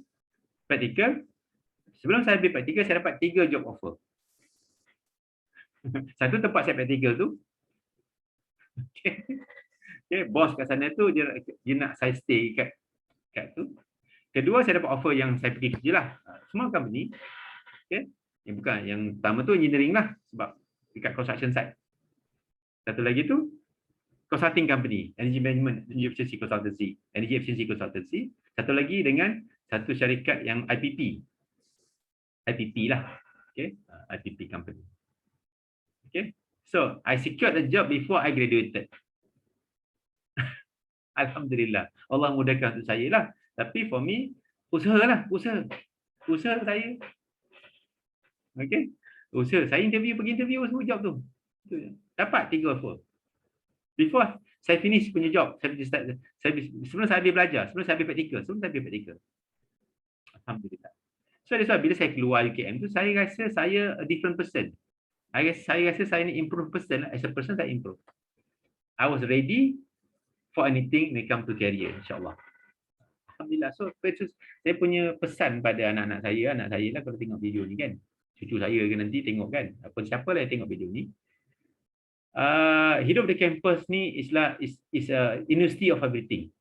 praktikal, sebelum saya habis praktikal saya dapat 3 job offer. Satu tempat saya praktikal tu, okey, bos kat sana tu dia nak saya stay kat tu. Kedua, saya dapat offer yang saya pergi kerja lah. Semua company, okey. Yang bukan, yang pertama tu engineering lah sebab dekat construction site. Satu lagi tu consulting company, energy management, energy efficiency consultancy. Satu lagi dengan satu syarikat yang IPP lah. Okay, IPP company. Okay, so I secured a job before I graduated. Alhamdulillah, Allah mudahkan untuk saya lah. Tapi for me, usaha saya. Okay, usaha. Saya pergi interview semua job tu. Dapat 3 offer. Before saya finish punya job, sebelum saya habis belajar, sebelum saya habis praktikal. Alhamdulillah. So that's why bila saya keluar UKM tu, saya rasa saya a different person. Saya rasa saya ni improve person. As a person, saya improve. I was ready for anything when it come to career, insyaAllah. Alhamdulillah. So saya punya pesan pada anak-anak saya lah kalau tengok video ni kan. Cucu saya ke nanti tengok kan. Siapa lah yang tengok video ni. Hidup di kampus ni is a university of everything.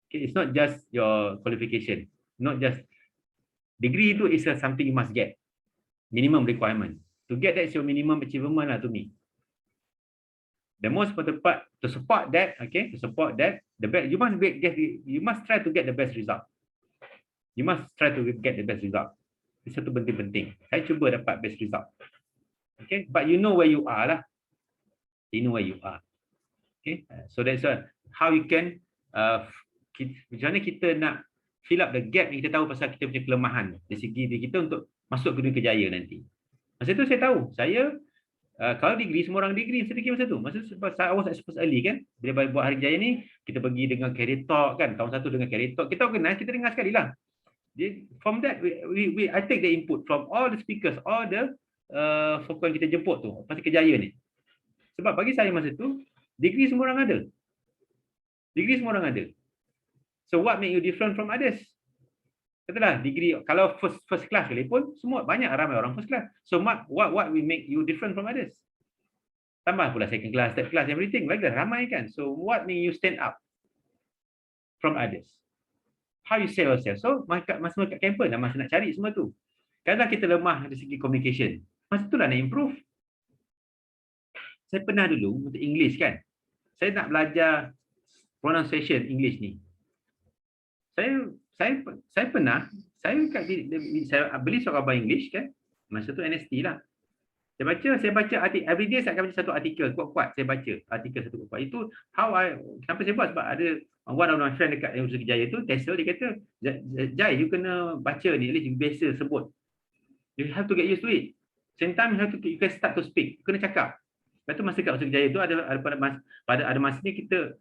Okay, it's not just your qualification, not just degree. Itu is something you must get, minimum requirement. To get that is your minimum achievement lah to me. The most important part to support that, okay, the best you must try to get the best result. You must try to get the best result. Itu satu penting. Saya cuba dapat best result. Okay, but you know where you are lah. You know where you are. Okay, so that's how you can macam mana kita nak fill up the gap yang kita tahu pasal kita punya kelemahan dari segi diri kita untuk masuk ke dunia kerjaya nanti. Masa tu saya tahu, kalau degree, semua orang degree, saya fikir masa tu. Masa saya was exposed early kan, bila buat Hari Jaya ni, kita pergi dengan career talk kan, tahun 1 dengan career talk, kita organize, kita dengar sekali lah. From that, I take the input from all the speakers, all the fokus kita jemput tu, pasal kerjaya ni. Sebab bagi saya masa tu, degree semua orang ada. So what make you different from others? Katalah degree, kalau first class sekalipun, semua ramai orang first class. So what will make you different from others? Tambah pula second class, third class, everything. Lagi ramai kan. So what make you stand up from others? How you sell yourself? So masa kat campus dah masa nak cari semua tu. Kadang kita lemah dari segi communication. Masa tu lah nak improve. Saya pernah dulu untuk English kan. Saya nak belajar pronunciation English ni. Saya pernah, saya beli seorang abang English kan, masa tu NST lah. Saya baca artikel, everyday saya akan baca satu artikel, kuat-kuat saya baca artikel satu kuat. Itu kenapa saya buat, sebab ada one of my friend dekat Universiti Kejaya tu, Tesla, dia kata, Jai, you kena baca ni, at least you biasa sebut. You have to get used to it. Same time, you can start to speak, you kena cakap. Lepas tu masa kat Universiti Kejaya tu, ada masa ni kita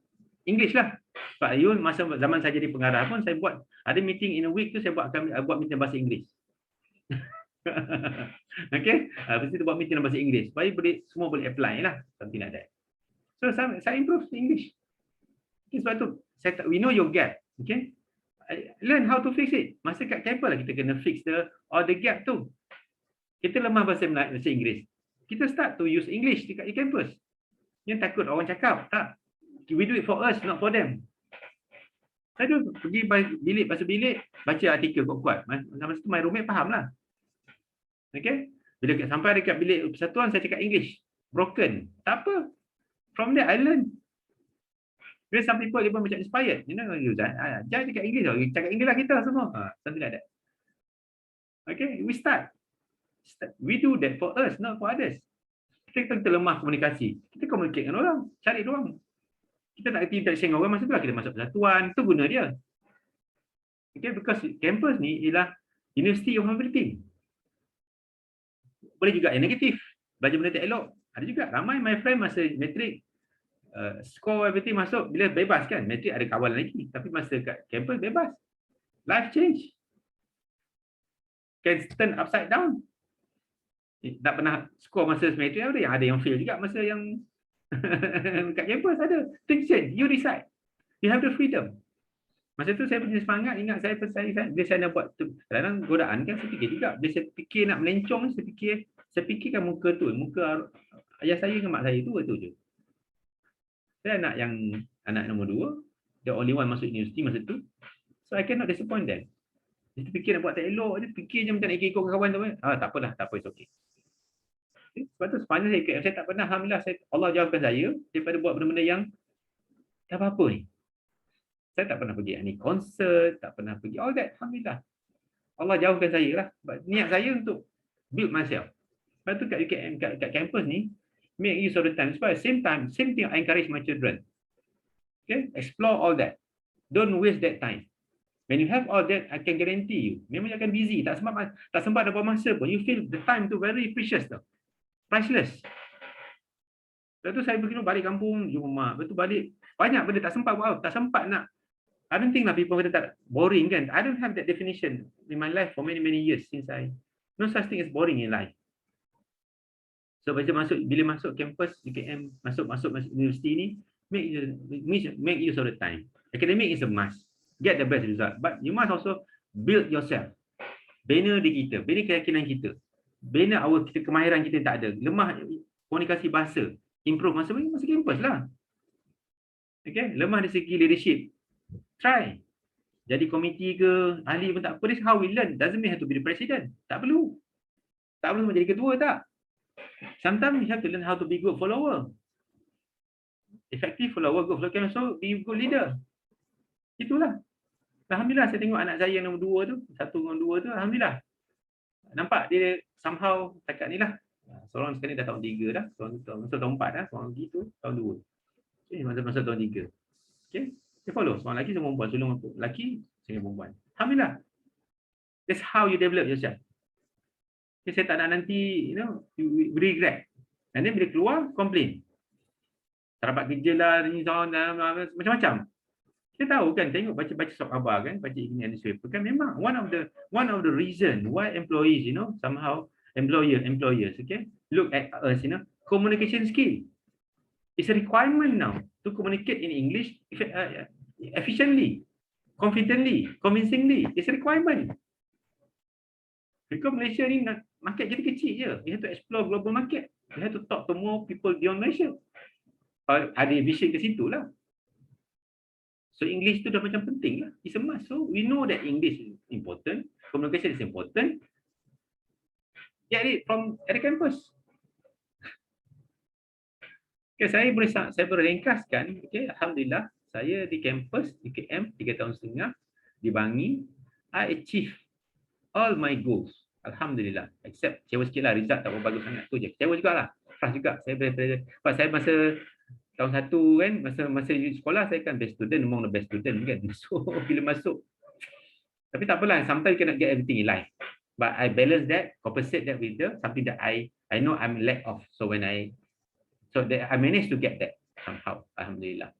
English lah. Sebab masa zaman saya jadi pengarah pun, saya buat, ada meeting in a week tu, saya buat meeting bahasa Inggeris. Okay, lepas tu buat meeting bahasa Inggeris, supaya semua boleh apply lah, something like that. So saya improve English. Okay, sebab tu, we know your gap. Okay, learn how to fix it. Masa kat campus lah kita kena fix the gap tu. Kita lemah bahasa Inggeris, kita start to use English dekat campus. Yang takut orang cakap, tak. We do it for us, not for them. Saya tu pergi bilik, baca artikel kuat-kuat. Masa tu my roommate faham lah. Okay? Bila sampai dekat bilik persatuan, saya cakap English. Broken. Tak apa. From there, I learn. Bila some people dia pun macam inspired. You know, jangan cakap English. Cakap English lah kita semua. Something like that. Okay? We start. We do that for us, not for others. Kita lemah komunikasi. Kita communicate dengan orang. Cari orang. Kita nak interaction dengan orang, masa tu lah kita masuk persatuan, tu guna dia. Okay, because campus ni ialah university of everything. Boleh juga yang negatif, belajar benda tak elok. Ada juga, ramai my friend masa matrik, score everything masuk, bila bebas kan, matrik ada kawalan lagi. Tapi masa kat campus bebas. Life change. can turn upside down. Tak pernah score masa semester ada yang fail juga masa yang kat campus ada. Things change, you decide. You have the freedom. Masa tu saya punya semangat, ingat saya bila saya nak buat tu, kadang godaan kan saya fikir juga, bila saya fikir nak melencong, saya fikirkan muka ayah saya dengan mak saya tu je. Saya anak nombor 2, the only one masuk universiti masa tu. So I cannot disappoint them. Dia fikir nak buat tak elok je, fikir je macam nak ikut kawan tu. Tak apalah, tak apa, it's okay. Sebab tu sepanjang saya ikut, saya tak pernah, alhamdulillah, Allah jauhkan saya daripada buat benda-benda yang tak apa-apa ni. Saya tak pernah pergi ni konsert, tak pernah pergi all that, alhamdulillah. Allah jauhkan saya lah. Niat saya untuk build myself. Lepas tu kat UKM, kat campus ni, make use of the time. Sebab same thing I encourage my children. Okay, explore all that. Don't waste that time. When you have all that, I can guarantee you, memang akan busy, tak sempat dapat masa pun. You feel the time tu very precious tau. Priceless. Lepas tu saya pergi balik kampung, jumpa mak. Lepas tu balik, banyak benda tak sempat buat. Tak sempat nak. I don't think lah people kata tak boring kan. I don't have that definition in my life for many years since no such thing as boring in life. So bila masuk campus UKM, masuk universiti ni, make use of the time. Academic is a must. Get the best result. But you must also build yourself. Bina diri kita, bina keyakinan kita. Bina kemahiran kita tak ada. Lemah komunikasi bahasa. Improve masa campus lah. Okay? Lemah dari segi leadership. Try. Jadi komiti ke, ahli pun tak apa. This how we learn. Doesn't mean have to be the president. Tak perlu. Tak perlu menjadi ketua tak. Sometimes you have to learn how to be good follower. Effective follower, good follower can also be good leader. Itulah. Alhamdulillah saya tengok anak saya yang nombor 2 tu, 1 dengan 2 tu, alhamdulillah. Nampak dia somehow takat ni lah. Seorang sekarang dah tahun 3 dah, seorang tahun 4 dah, seorang lagi tu tahun 2. Okay, masa tahun 3. Okay, dia follow. Seorang lagi sama perempuan, sulung lelaki dengan perempuan. Alhamdulillah. That's how you develop yourself. Okay, saya tak nak nanti, you regret. And then bila keluar, complain. Tak dapat kerja lah, macam-macam. Kita tahu kan, tengok baca surat khabar kan, baca newspaper kan, memang one of the reason why employees, somehow employers, okay, look at us, communication skill. It's a requirement now to communicate in English efficiently, confidently, convincingly. It's a requirement. Because Malaysia ni market jadi kecil je. We have to explore global market. We have to talk to more people beyond Malaysia. Ada vision ke situ lah. So English tu dah macam penting lah. It's a must. So we know that English is important. Communication is important. Get it from at the campus. Okay, saya boleh ringkaskan. Okay, alhamdulillah. Saya di campus, di KM, 3 tahun setengah. Di Bangi, I achieve all my goals. Alhamdulillah. Except kecewa sikit lah. Result tak bagus sangat. Tu je. Kecewa jugalah. Frust juga. Saya masa tahun 1 kan, masa sekolah saya kan best student, among the best student kan. So bila masuk, tapi tak apalah, sometimes you cannot get everything in life, but I balance that, compensate that with something that I know I'm lack of. So I managed to get that somehow, alhamdulillah.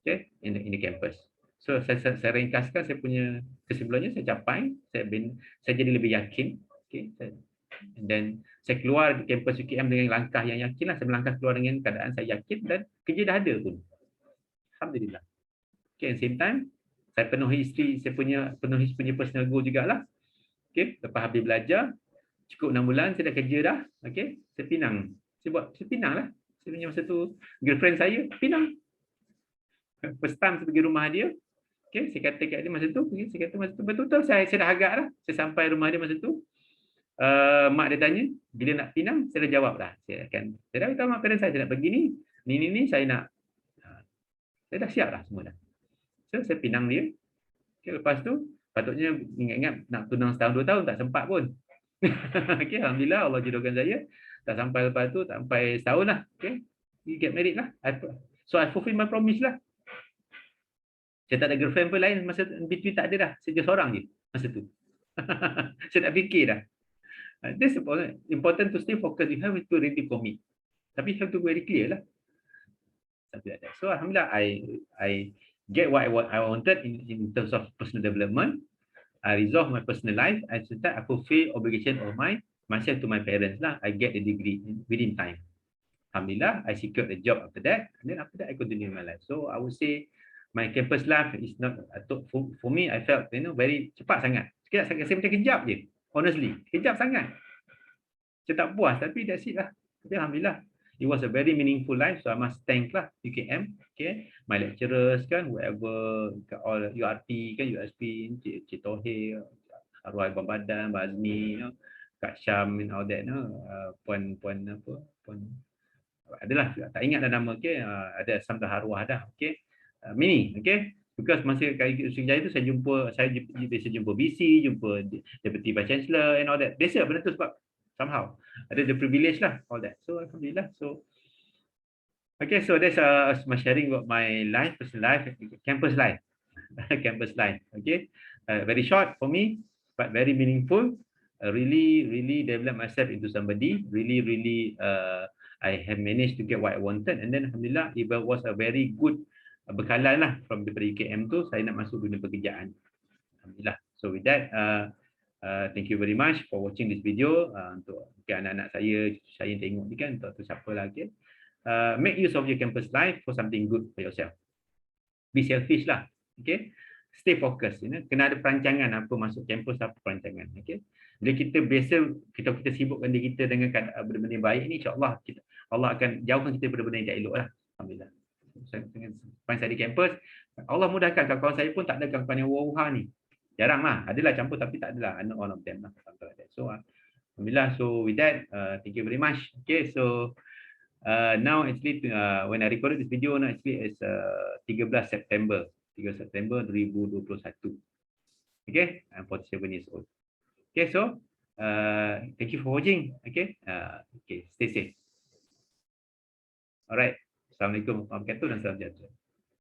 Okay, in the campus. So saya ringkaskan saya punya kesimpulannya, saya capai, saya jadi lebih yakin. Okay, and then saya keluar di kampus UKM dengan langkah yang yakin lah. Saya melangkah keluar dengan keadaan saya yakin dan kerja dah ada pun. Alhamdulillah. Okay, at the same time, saya penuhi personal goal jugalah. Okay, lepas habis belajar, cukup 6 bulan, saya dah kerja dah. Okay, saya pinang. Saya pinang lah. Saya punya masa tu, girlfriend saya, pinang. First time saya pergi rumah dia. Okay, saya kata kat dia masa tu, betul-betul saya dah agak lah. Saya sampai rumah dia masa tu. Mak dia tanya, bila nak pinang, saya dah jawab dah. Saya dah beritahu mak parents saya nak pergi ni, saya nak. Saya dah siap dah semua dah. So, saya pinang dia. Okay, lepas tu, patutnya ingat-ingat nak tunang setahun 2 tahun, tak sempat pun. Okay, alhamdulillah, Allah jodohkan saya. Tak sampai lepas tu, tak sampai setahun lah. Okay, we get married lah. So, I fulfill my promise lah. Saya tak ada girlfriend pun lain, masa between tak ada dah. Saya seorang je masa tu. Saya tak fikir dah. This is important to stay focused. You have to really commit. Tapi you have to be very clear lah. So alhamdulillah, I get what I wanted in terms of personal development. I resolve my personal life, and sometimes I fulfill obligation of myself to my parents lah. I get the degree within time. Alhamdulillah, I secured a job after that, and then after that I continue my life. So I would say my campus life is not for me. I felt very cepat sangat. Sekejap saya macam kejap je. Honestly, kejap sangat. Saya tak puas, tapi that's it lah. Tapi Alhamdulillah, it was a very meaningful life. So I must thank lah UKM, okay, my lecturers kan, whoever, all URT kan, USP, Cik Tohir, Arwah Abang Badan, Bazmi, Kak Syam and all that, Puan apa, Puan adalah tak ingat dah nama, okey, ada Samdah Arwah dah, okey, Mini, okey, because masa kat Sriwijaya tu saya biasa jumpa BC, jumpa Deputy Vice Chancellor and all that. Biasa benda tu sebab somehow ada the privilege lah, all that. So Alhamdulillah. So okay, so that's my sharing about my life, personal life, campus life. Campus life, okay, very short for me but very meaningful. Really develop myself into somebody. Really I have managed to get what I wanted, and then Alhamdulillah it was a very good bekalan lah from the UKM tu. Saya nak masuk dunia pekerjaan. Alhamdulillah. So with that, thank you very much for watching this video. Untuk anak-anak saya yang tengok ni kan, untuk siapa lah, okay. Make use of your campus life for something good for yourself. Be selfish lah, okay. Stay focused, kena ada perancangan apa masuk kampus, apa perancangan, okay. Bila kita biasa kita sibukkan diri kita dengan benda-benda yang baik ni, insya-Allah Allah akan jauhkan kita daripada benda yang tak elok lah. Alhamdulillah. Kawan saya di kampus, Allah mudahkan. Kawan saya pun tak ada kawan yang wah ni. Jarang lah. Adalah campur tapi tak adalah. Not all of them lah. So Alhamdulillah. So with that, thank you very much. Okay, so now actually when I recorded this video, now actually it's 13 September 2021. Okay, I'm 47 years old. Okay, so thank you for watching. Okay, okay, stay safe. Alright. Assalamualaikum warahmatullahi wabarakatuh dan salam sejahtera.